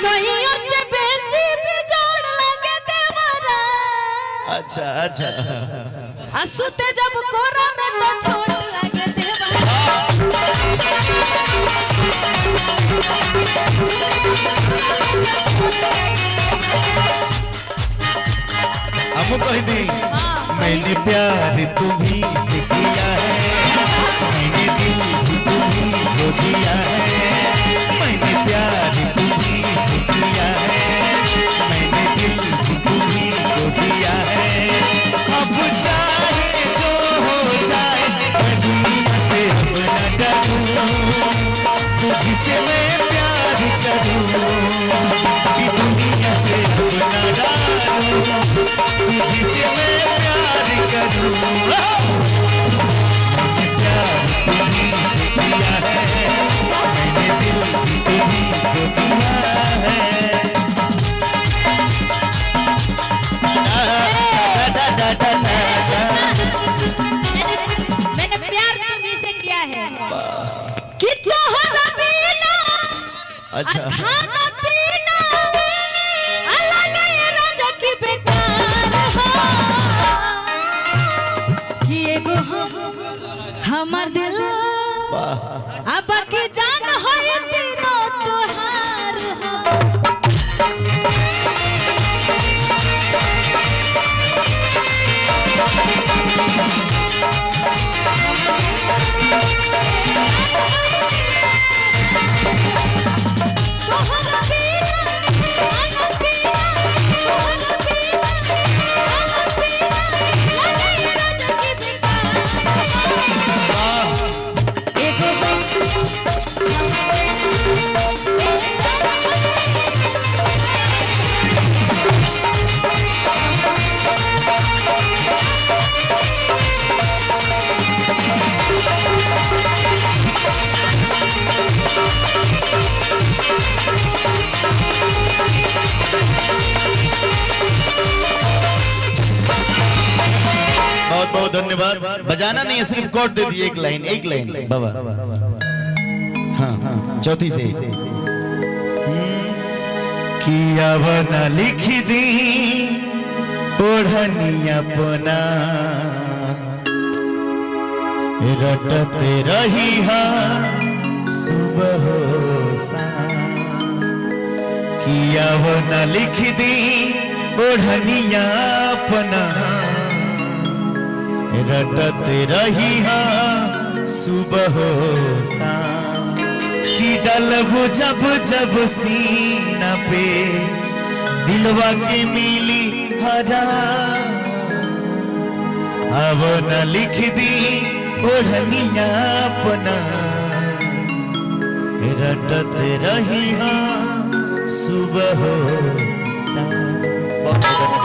सहियों से बेसी बिजोड़ लगे देवरा। अच्छा अच्छा असुते जब कोरा में तो छोड़ लगे देवरा। हम कह दी मैंने प्यार तुम्ही से किया है, मैंने दिल तुम्ही को दिया है, मैंने प्यार तुम्ही से किया है, मैंने दिल तुम्ही को दिया है। अब चाहे जो हो जाए मैं दुनिया से अब न डरूं, तुझसे मैं प्यार करूं कि दुनिया से अब न डरूं, तुझसे मैं प्यार करूं। मैंने प्यार तुम्ही से किया है, मैंने दिल तुम्ही को दिया है। मैंने प्यार तुम्ही से किया है कि तोहरा बिना अच्छा खाना पीना अलग ये राजा की बेकार हो कि एगो हमर दिल अब की जान हो ये तीनों तुहार हो। बहुत बहुत धन्यवाद। बजाना नहीं है, सिर्फ कोड दे दिए, एक लाइन बाबा। हाँ हाँ चौथी से किया बना लिख दी ओढ़निया पना रटते रही सुबह हो शाम। किया बना लिख दी ओढ़निया पना रटते रही सुबह हो शाम। कि डलबो जब जब सीना पे दिलवा के मिली हरा। अब न लिख दी ओढ़निया अपना रटते रही सुबह हो शाम।